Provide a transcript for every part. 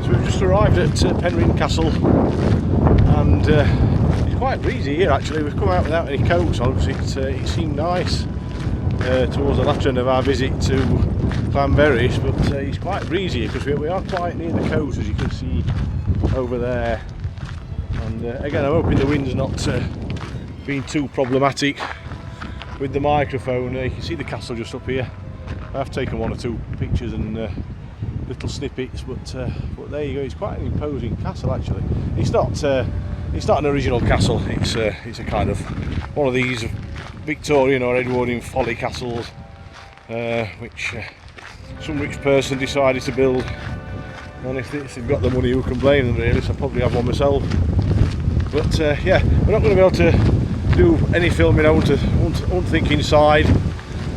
So we've just arrived at Penrhyn Castle, and it's quite breezy here actually. We've come out without any coats on because it seemed nice towards the latter end of our visit to Clanberries, but it's quite breezy because we are quite near the coast, as you can see over there. And again, I'm hoping the wind's not been too problematic with the microphone. You can see the castle just up here. I've taken one or two pictures and little snippets, but there you go. It's quite an imposing castle actually. It's not an original castle. It's a kind of one of these Victorian or Edwardian folly castles, which some rich person decided to build. And if they've got the money, who can blame them really? So I'll probably have one myself. But yeah, we're not going to be able to do any filming. I won't think inside.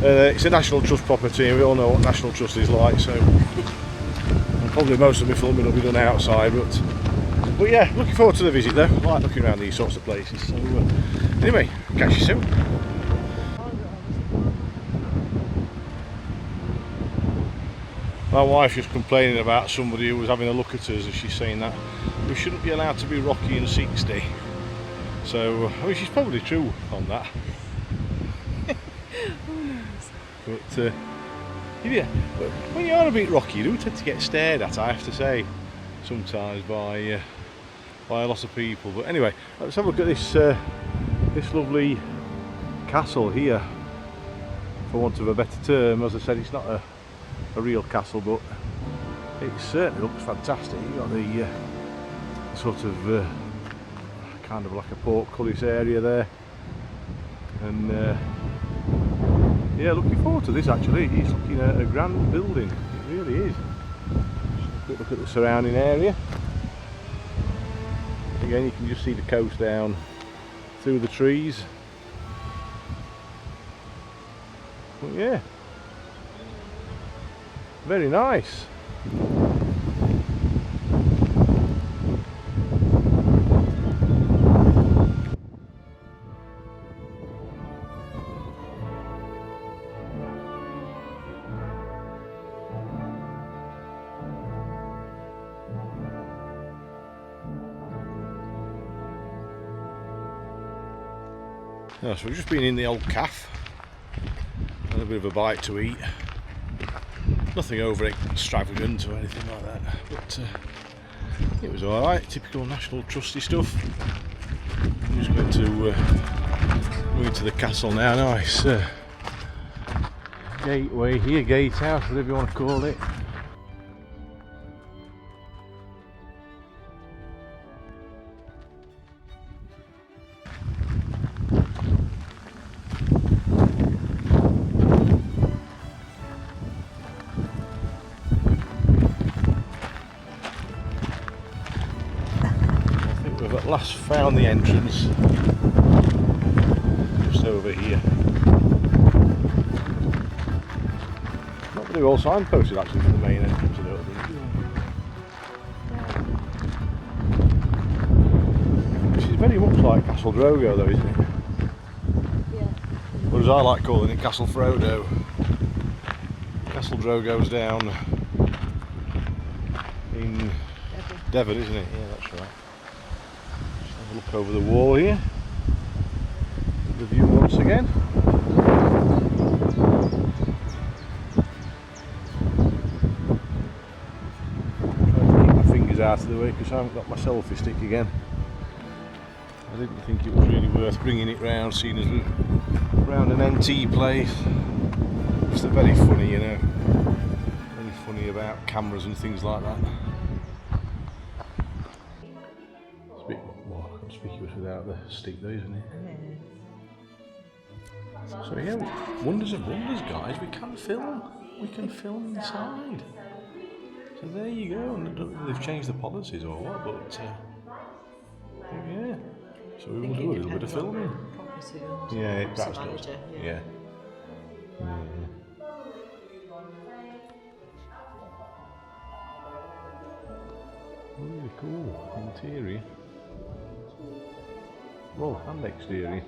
It's a National Trust property, and we all know what National Trust is like, so probably most of my filming will be done outside, but yeah, looking forward to the visit though. I like looking around these sorts of places. So anyway, catch you soon. My wife's just complaining about somebody who was having a look at us, and she's saying that we shouldn't be allowed to be Rocky and 60. So I mean, she's probably true on that. But yeah, but when you are a bit rocky, you do tend to get stared at, I have to say, sometimes by a lot of people. But anyway, let's have a look at this lovely castle here, for want of a better term. As I said, it's not a real castle, but it certainly looks fantastic. You've got the sort of kind of like a portcullis area there, and yeah, looking forward to this actually. It's looking at a grand building, it really is. Just a quick look at the surrounding area. Again, you can just see the coast down through the trees. But yeah, very nice. Oh, so we've just been in the old cafe, had a bit of a bite to eat. Nothing over extravagant or anything like that, but it was alright, typical National Trusty stuff. I'm just going to move into the castle now. Nice gateway here, gatehouse, whatever you want to call it. We've at last found the entrance, just over here. Not very well signposted actually for the main entrance, I don't think. This is very much like Castle Drogo though, isn't it? Yeah. Or as I like calling it, Castle Frodo. Castle Drogo's down in Devon, isn't it? Yeah, that's right. Look over the wall here, the view once again. Trying to keep my fingers out of the way because I haven't got my selfie stick again. I didn't think it was really worth bringing it round, seeing as we're round an NT place. It's very funny, you know, very funny about cameras and things like that. It's a bit more conspicuous without the stick though, isn't it? So yeah, wonders of wonders guys, we can film inside. So there you go. And I don't know if they've changed the policies or what, but yeah. So we will do a little bit of filming. Yeah, it perhaps does. Yeah. Really cool interior. Well, and exterior.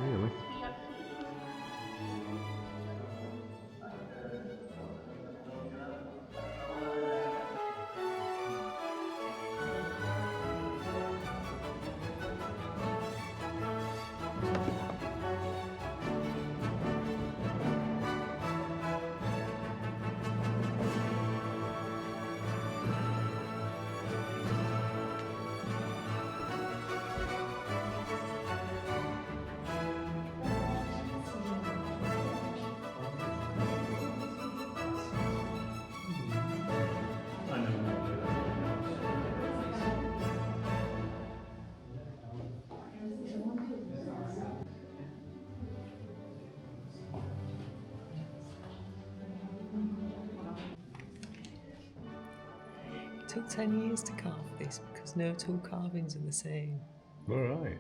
Really. took 10 years to carve this because no two carvings are the same. All right.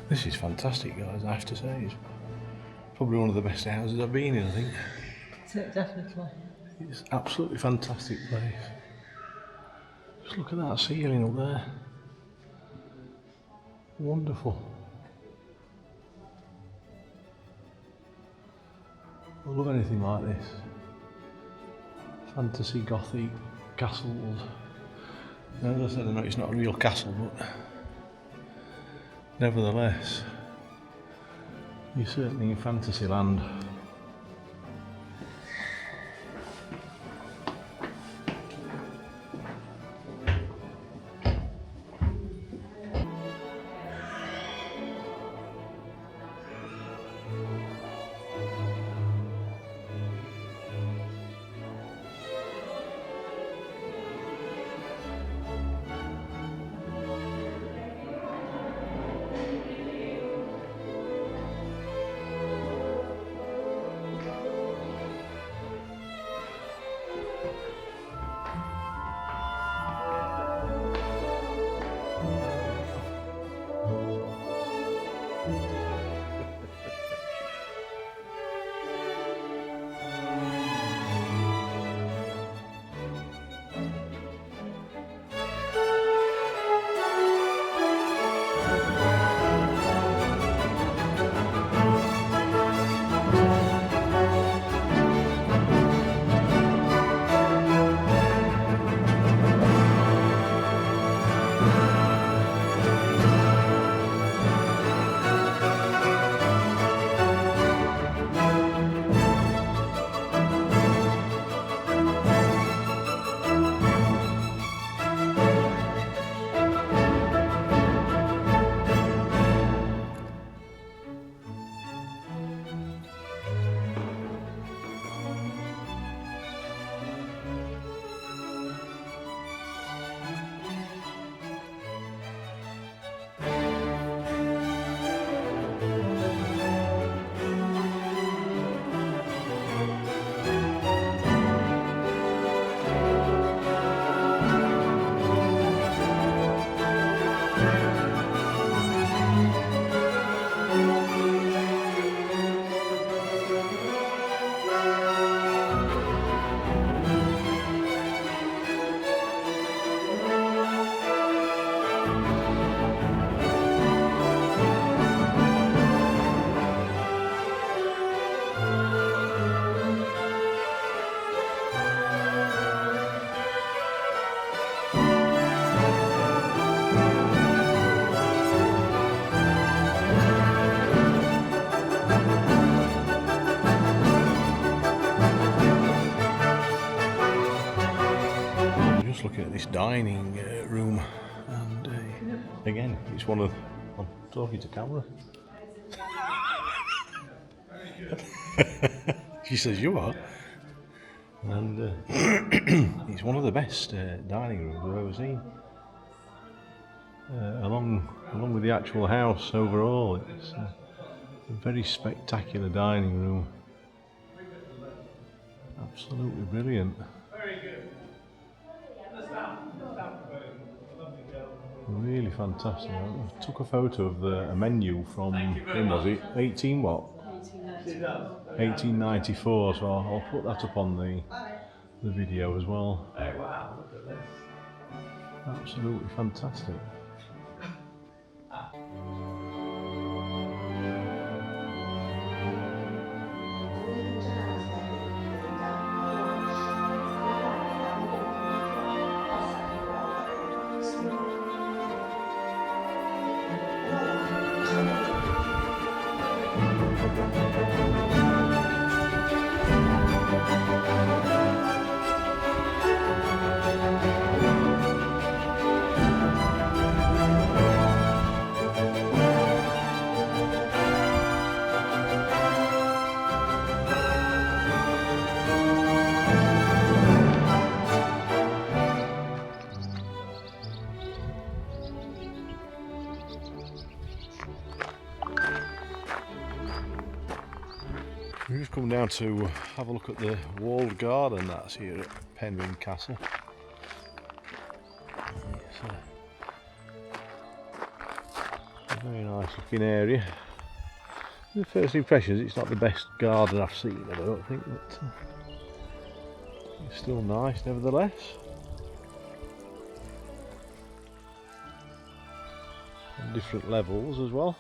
This is fantastic, guys, I have to say. It's probably one of the best houses I've been in, I think. Definitely. It's absolutely fantastic place. Just look at that ceiling up there. Wonderful. I love anything like this. Fantasy, gothic, castles. Now, as I said, I know it's not a real castle, but nevertheless, you're certainly in fantasy land. Looking at this dining room, and again, it's one of. I'm talking to camera. She says you are, and it's one of the best dining rooms I've ever seen. Along with the actual house overall, it's a very spectacular dining room. Absolutely brilliant. Really fantastic. I took a photo of a menu from, when was it? 1894, so I'll put that up on the video as well. Wow, look at this. Absolutely fantastic. We've just come down to have a look at the walled garden that's here at Penrhyn Castle. It's a very nice looking area. The first impressions, it's not the best garden I've seen, I don't think, but it's still nice nevertheless. On different levels as well.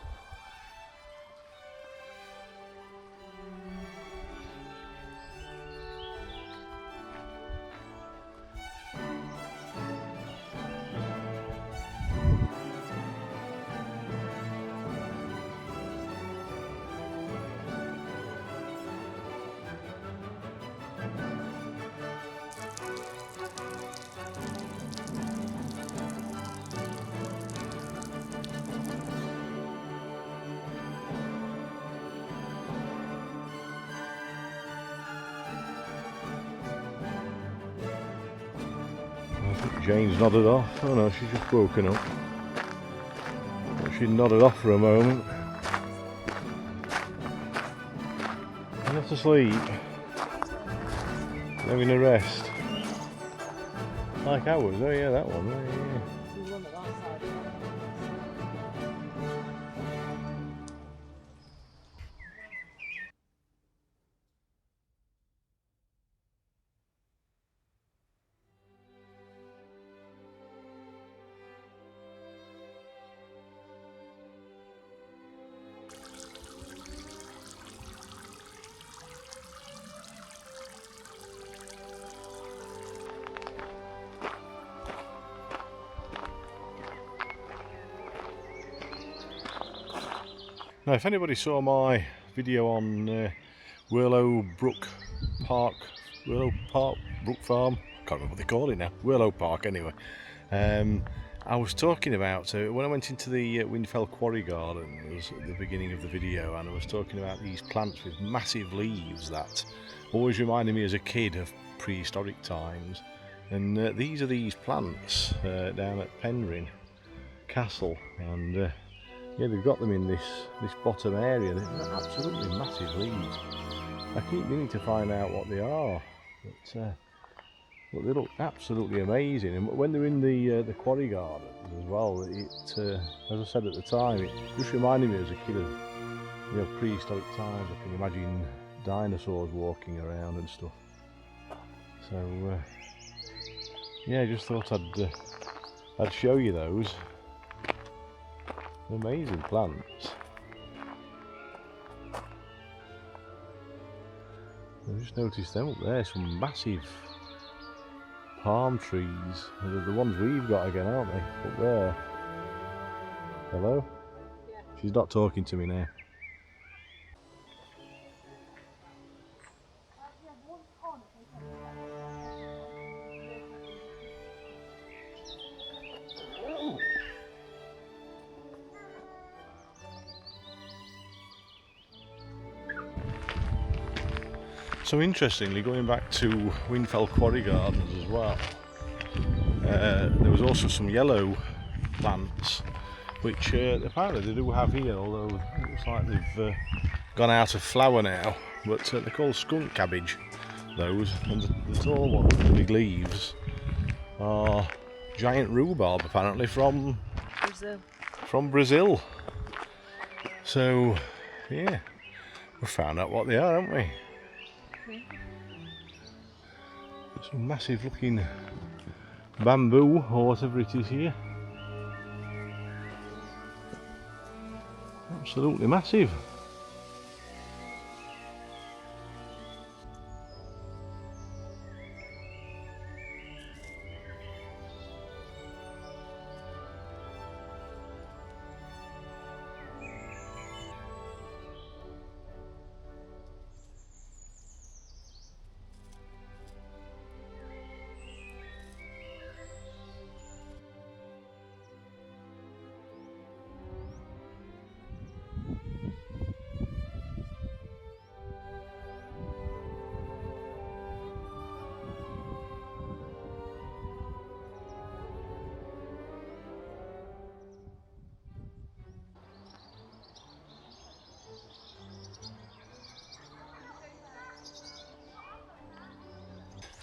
I think Jane's nodded off. Oh no, she's just woken up. She nodded off for a moment. Not to sleep. Having a rest. Like ours, oh yeah, that one. Oh, yeah. Now, if anybody saw my video on Willow Brook Park Brook Farm, can't remember what they call it now, Willow Park anyway, I was talking about, when I went into the Windfell Quarry Garden, it was at the beginning of the video, and I was talking about these plants with massive leaves that always reminded me as a kid of prehistoric times, and these are these plants down at Penrhyn Castle, and yeah, they've got them in this bottom area. They've got absolutely massive leaves. I keep meaning to find out what they are, but they look absolutely amazing. And when they're in the quarry garden as well, as I said at the time, it just reminded me as a kid of prehistoric times. I can imagine dinosaurs walking around and stuff. So yeah, I just thought I'd show you those. Amazing plants. I just noticed them up there, some massive palm trees. They're the ones we've got again, aren't they? Up there. Hello? Yeah. She's not talking to me now. So interestingly, going back to Windfell Quarry Gardens as well, there was also some yellow plants, which apparently they do have here, although it looks like they've gone out of flower now, but they're called skunk cabbage, those, and the tall ones with the big leaves are giant rhubarb, apparently from Brazil. So yeah, we've found out what they are, haven't we? Some massive looking bamboo or whatever it is here. Absolutely massive.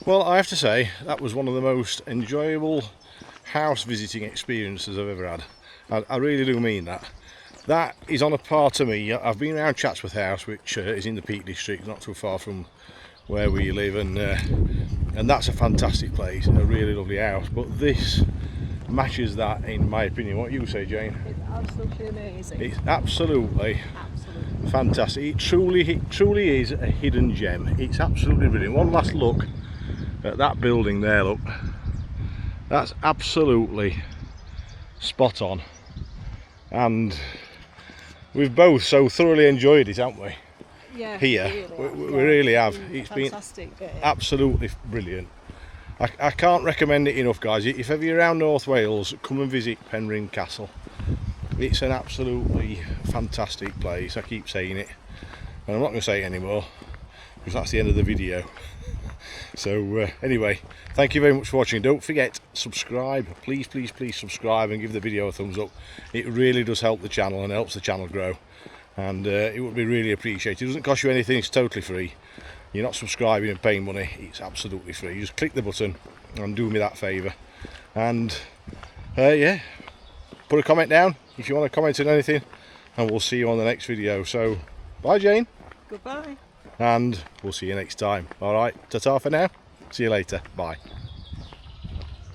Well, I have to say that was one of the most enjoyable house visiting experiences I've ever had. I really do mean that. That is on a par to me. I've been around Chatsworth House, which is in the Peak District, not too far from where we live, and that's a fantastic place, a really lovely house. But this matches that, in my opinion. What do you say, Jane? It's absolutely amazing. It's absolutely fantastic. It truly is a hidden gem. It's absolutely brilliant. One last look at that building there. Look, that's absolutely spot on, and we've both so thoroughly enjoyed it, haven't we? Yeah, Here, really we really have. It's fantastic been bit. absolutely brilliant. I can't recommend it enough, guys. If ever you're around North Wales, come and visit Penrhyn Castle. It's an absolutely fantastic place. I keep saying it, and I'm not going to say it anymore because that's the end of the video. So anyway, thank you very much for watching. Don't forget, subscribe. Please subscribe and give the video a thumbs up. It really does help the channel and helps the channel grow, and it would be really appreciated. It doesn't cost you anything. It's totally free. You're not subscribing and paying money. It's absolutely free. You just click the button and do me that favour, and yeah, put a comment down if you want to comment on anything, and we'll see you on the next video. So bye, Jane. Goodbye. And we'll see you next time. Alright, ta-ta for now. See you later. Bye.